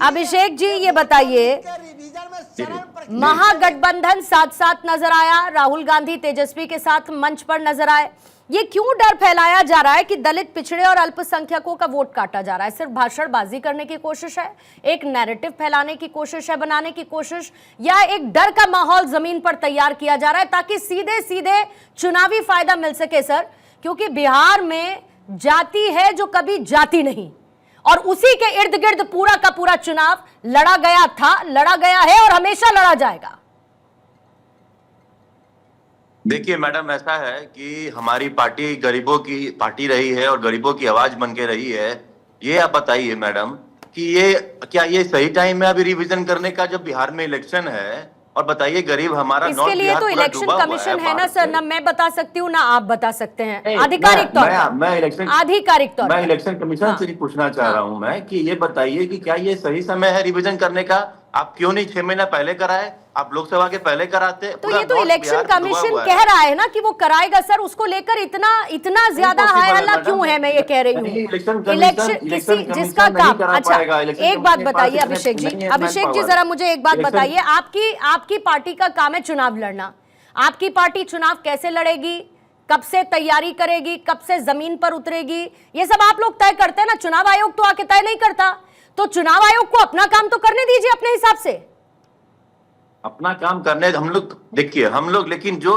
अभिषेक जी ये बताइए, महागठबंधन साथ साथ नजर आया, राहुल गांधी तेजस्वी के साथ मंच पर नजर आए, ये क्यों डर फैलाया जा रहा है कि दलित, पिछड़े और अल्पसंख्यकों का वोट काटा जा रहा है? सिर्फ भाषणबाजी करने की कोशिश है, एक नैरेटिव फैलाने की कोशिश है, बनाने की कोशिश, या एक डर का माहौल जमीन पर तैयार किया जा रहा है ताकि सीधे सीधे चुनावी फायदा मिल सके? सर, क्योंकि बिहार में जाति है जो कभी जाति नहीं, और उसी के इर्द गिर्द पूरा का पूरा चुनाव लड़ा गया था, लड़ा गया है और हमेशा लड़ा जाएगा। देखिए मैडम, ऐसा है कि हमारी पार्टी गरीबों की पार्टी रही है और गरीबों की आवाज बन के रही है। ये आप बताइए मैडम कि क्या ये सही टाइम है अभी रिवीजन करने का जब बिहार में इलेक्शन है? और बताइए, गरीब हमारा इसके लिए तो इलेक्शन कमीशन है ना सर, ना मैं बता सकती हूँ ना आप बता सकते हैं आधिकारिक तौर पर। मैं इलेक्शन आधिकारिक तौर मैं इलेक्शन कमीशन से पूछना चाह रहा हूँ मैं कि ये बताइए कि क्या ये सही समय है रिवीजन करने का? आप क्यों नहीं 6 महीना पहले कराए? आप लोकसभा के पहले कराते। तो ये तो इलेक्शन कमीशन कह रहा है ना कि वो कराएगा सर, उसको लेकर इतना ज्यादा हाय हल्ला क्यों है? मैं ये कह रही हूँ इलेक्शन किसी जिसका काम। अच्छा, एक बात बताइए अभिषेक जी, अभिषेक जी जरा मुझे एक बात बताइए, आपकी पार्टी का काम है चुनाव लड़ना, आपकी पार्टी चुनाव कैसे लड़ेगी, कब से तैयारी करेगी, कब से जमीन पर उतरेगी, ये सब आप लोग तय करते हैं ना। चुनाव आयोग तो आके तय नहीं करता, तो चुनाव आयोग को अपना काम तो करने दीजिए अपने हिसाब से। अपना काम करने हम लोग, देखिए हम लोग, लेकिन जो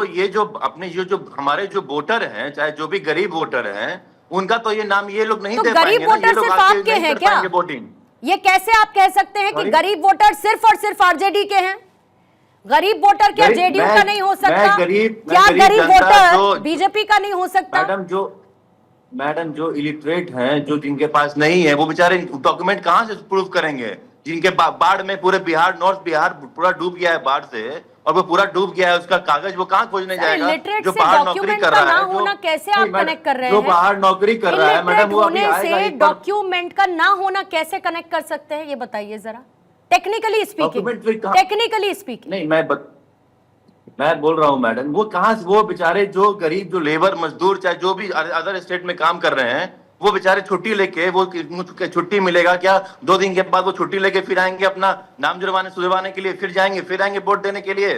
अपने जो हमारे जो वोटर हैं, चाहे जो भी गरीब वोटर हैं, उनका तो ये नाम ये लोग नहीं दे पाएंगे। गरीब वोटर सिर्फ आपके हैं क्या? ये कैसे आप कह सकते हैं कि गरीब वोटर सिर्फ और सिर्फ आरजेडी के हैं? गरीब वोटर क्या जेडीयू का नहीं हो सकता? क्या गरीब वोटर बीजेपी का नहीं हो सकता? मैडम जो इलिटरेट हैं, जो जिनके पास नहीं है, वो बेचारे डॉक्यूमेंट कहां से प्रूव करेंगे? जिनके बाढ़ में पूरे बिहार, नॉर्थ बिहार पूरा डूब गया है बाढ़ से, और वो पूरा डूब गया है, उसका कागज वो कहां खोजने जाएगा? जो बाहर नौकरी कर रहा है, कैसे आप कनेक्ट कर रहे हैं? जो बाहर नौकरी कर रहा है मैडम, वो होने से डॉक्यूमेंट का ना होना कैसे कनेक्ट कर सकते हैं, ये बताइए जरा, टेक्निकली स्पीकिंग। नहीं, मैं बोल रहा हूँ मैडम, वो कहां से, वो बेचारे जो गरीब, जो लेबर मजदूर, चाहे जो भी अदर स्टेट में काम कर रहे हैं, वो बेचारे छुट्टी लेके, वो छुट्टी मिलेगा क्या? 2 दिन के बाद वो छुट्टी लेके फिर आएंगे अपना नाम जुड़वाने के लिए, फिर आएंगे वोट देने के लिए।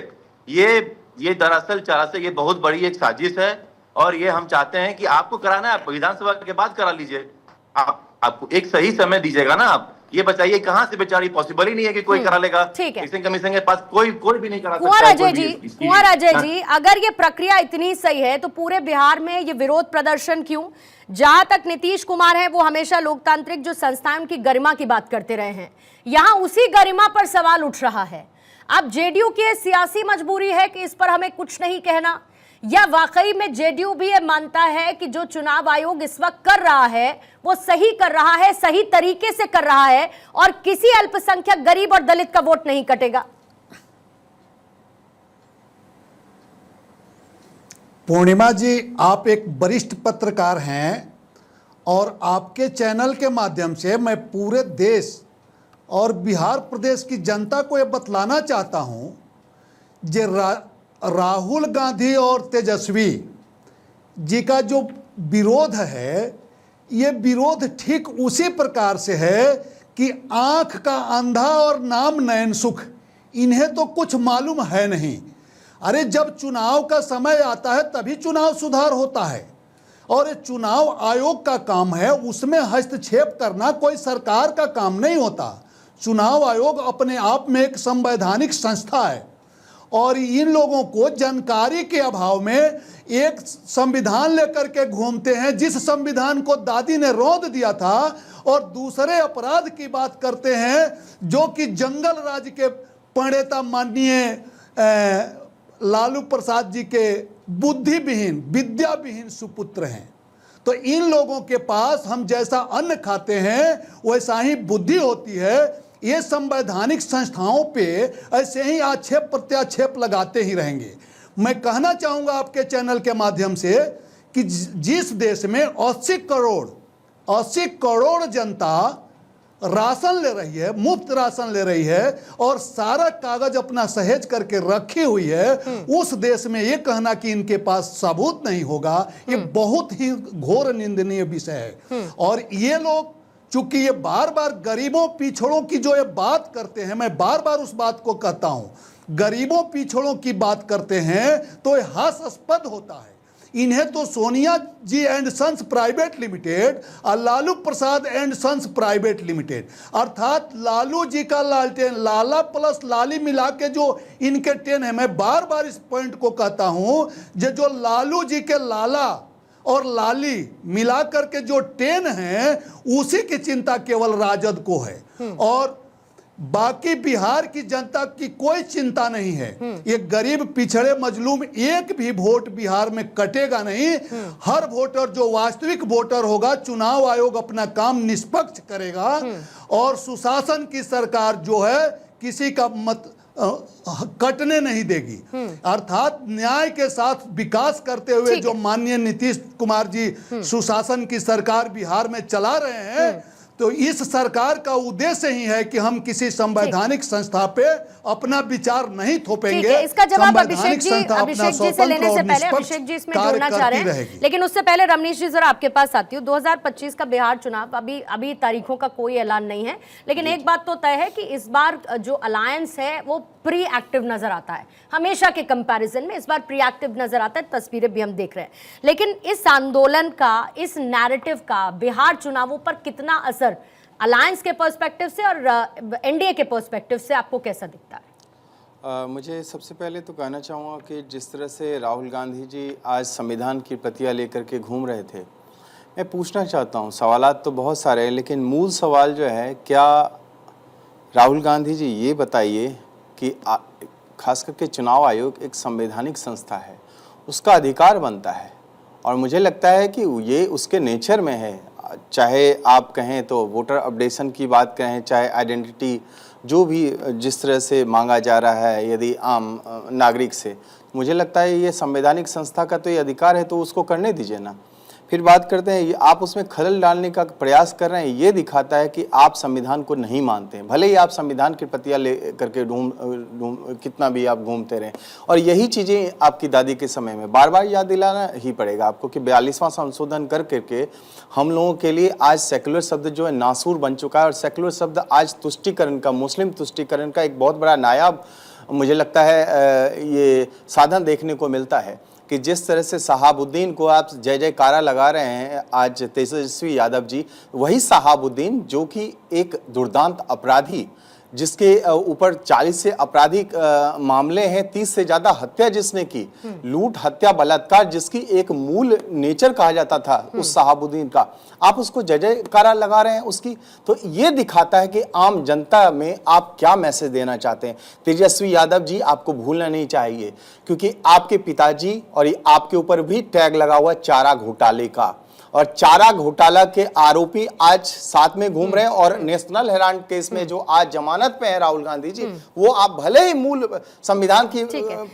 ये दरअसल से ये बहुत बड़ी एक साजिश है, और ये हम चाहते हैं कि आपको कराना है, आप विधानसभा के बाद करा लीजिए। आपको एक सही समय दीजिएगा ना। आप ये बताइए, कहां से बेचारी, पॉसिबल ही नहीं है कि कोई करा लेगा। इलेक्शन कमीशन के पास कोई भी नहीं करा सकता। कुंवर अजय जी, अगर ये प्रक्रिया इतनी सही है तो पूरे बिहार में ये विरोध प्रदर्शन क्यों? जहां तक नीतीश कुमार है, वो हमेशा लोकतांत्रिक जो संस्थाएं उनकी गरिमा की बात करते रहे हैं, यहां उसी गरिमा पर सवाल उठ रहा है। अब जेडीयू की सियासी मजबूरी है कि इस पर हमें कुछ नहीं कहना, या वाकई में जेडीयू भी ये मानता है कि जो चुनाव आयोग इस वक्त कर रहा है वो सही कर रहा है, सही तरीके से कर रहा है, और किसी अल्पसंख्यक, गरीब और दलित का वोट नहीं कटेगा? पूर्णिमा जी, आप एक वरिष्ठ पत्रकार हैं, और आपके चैनल के माध्यम से मैं पूरे देश और बिहार प्रदेश की जनता को यह बतलाना चाहता हूं, राहुल गांधी और तेजस्वी जी का जो विरोध है, ये विरोध ठीक उसी प्रकार से है कि आंख का अंधा और नाम नयन सुख, इन्हें तो कुछ मालूम है नहीं। अरे जब चुनाव का समय आता है तभी चुनाव सुधार होता है, और ये चुनाव आयोग का काम है, उसमें हस्तक्षेप करना कोई सरकार का काम नहीं होता। चुनाव आयोग अपने आप में एक संवैधानिक संस्था है, और इन लोगों को जानकारी के अभाव में एक संविधान लेकर के घूमते हैं, जिस संविधान को दादी ने रौंद दिया था, और दूसरे अपराध की बात करते हैं जो कि जंगल राज के प्रणेता माननीय लालू प्रसाद जी के बुद्धि विहीन, विद्या विहीन सुपुत्र हैं। तो इन लोगों के पास हम जैसा अन्न खाते हैं वैसा ही बुद्धि होती है। ये संवैधानिक संस्थाओं पे ऐसे ही आक्षेप प्रत्याक्षेप लगाते ही रहेंगे। मैं कहना चाहूँगा आपके चैनल के माध्यम से कि जिस देश में 80 करोड़ जनता राशन ले रही है, मुफ्त राशन ले रही है, और सारा कागज अपना सहेज करके रखी हुई है, उस देश में ये कहना कि इनके पास सबूत नहीं होगा, ये बहुत ही घोर निंदनीय विषय है। और ये लोग चूंकि ये बार बार गरीबों पिछड़ों की जो ये बात करते हैं, मैं बार बार उस बात को कहता हूं, गरीबों पिछड़ों की बात करते हैं तो ये हास्यास्पद होता है। इन्हें तो सोनिया जी एंड सन्स प्राइवेट लिमिटेड और Lalu Prasad and sons private limited, अर्थात लालू जी का लालटेन, लाला प्लस लाली मिला के जो इनके टेन है, मैं बार बार इस पॉइंट को कहता हूं, जो लालू जी के लाला और लाली मिलाकर के जो 10 हैं, उसी की चिंता केवल राजद को है और बाकी बिहार की जनता की कोई चिंता नहीं है। ये गरीब पिछड़े मजलूम एक भी वोट बिहार में कटेगा नहीं। हर वोटर जो वास्तविक वोटर होगा, चुनाव आयोग अपना काम निष्पक्ष करेगा और सुशासन की सरकार जो है किसी का मत कटने नहीं देगी। अर्थात न्याय के साथ विकास करते हुए जो माननीय नीतीश कुमार जी सुशासन की सरकार बिहार में चला रहे हैं, तो इस सरकार का उद्देश्य ही है कि हम किसी संवैधानिक संस्था पे अपना विचार नहीं थोपेंगे। इसका जवाब संवैधानिक अभिषेक जी संस्था अपना से स्वतंत्र लेने से और पहले निष्पक्ष अभिषेक जी इसमें कार्य जोड़ना चाह रहे करती हैं, रहेगी। लेकिन उससे पहले रमनीश जी जरा आपके पास आती हूँ। 2025 का बिहार चुनाव, अभी तारीखों का कोई ऐलान नहीं है, लेकिन एक बात तो तय है कि इस बार जो अलायंस है वो प्री एक्टिव नजर आता है। हमेशा के कंपैरिजन में इस बार प्री एक्टिव नजर आता है, तस्वीरें भी हम देख रहे हैं। लेकिन इस आंदोलन का, इस नैरेटिव का बिहार चुनावों पर कितना असर अलायंस के पर्सपेक्टिव से और एनडीए के पर्सपेक्टिव से आपको कैसा दिखता है? मुझे सबसे पहले तो कहना चाहूँगा कि जिस तरह से राहुल गांधी जी आज संविधान की प्रतियां लेकर के घूम रहे थे, मैं पूछना चाहता हूँ, सवालात तो बहुत सारे हैं, लेकिन मूल सवाल जो है, क्या राहुल गांधी जी ये बताइए कि खास करके चुनाव आयोग एक संवैधानिक संस्था है, उसका अधिकार बनता है और मुझे लगता है कि ये उसके नेचर में है। चाहे आप कहें तो वोटर अपडेशन की बात कहें, चाहे आइडेंटिटी जो भी जिस तरह से मांगा जा रहा है यदि आम नागरिक से, मुझे लगता है ये संवैधानिक संस्था का तो ये अधिकार है, तो उसको करने दीजिए ना। फिर बात करते हैं, आप उसमें खलल डालने का प्रयास कर रहे हैं, ये दिखाता है कि आप संविधान को नहीं मानते हैं। भले ही आप संविधान की प्रतियां ले करके कितना भी आप घूमते रहें, और यही चीज़ें आपकी दादी के समय में बार बार याद दिलाना ही पड़ेगा आपको कि 42वां संशोधन कर करके हम लोगों के लिए आज सेकुलर शब्द जो है नासूर बन चुका है, और सेकुलर शब्द आज तुष्टीकरण का, मुस्लिम तुष्टीकरण का एक बहुत बड़ा नायाब मुझे लगता है ये साधन देखने को मिलता है कि जिस तरह से शहाबुद्दीन को आप जय जयकारा लगा रहे हैं आज तेजस्वी यादव जी, वही शहाबुद्दीन जो कि एक दुर्दांत अपराधी, जिसके ऊपर 40 से आपराधिक मामले हैं, 30 से ज्यादा हत्या जिसने की, लूट हत्या बलात्कार जिसकी एक मूल नेचर कहा जाता था उस शहाबुद्दीन का, आप उसको जय जयकारा लगा रहे हैं उसकी। तो ये दिखाता है कि आम जनता में आप क्या मैसेज देना चाहते हैं। तेजस्वी यादव जी, आपको भूलना नहीं चाहिए क्योंकि आपके पिताजी और आपके ऊपर भी टैग लगा हुआ चारा घोटाले का, और चारा घोटाला के आरोपी आज साथ में घूम रहे हैं, और नेशनल हेराल्ड केस में जो आज जमानत पे है राहुल गांधी जी, वो आप भले ही मूल संविधान की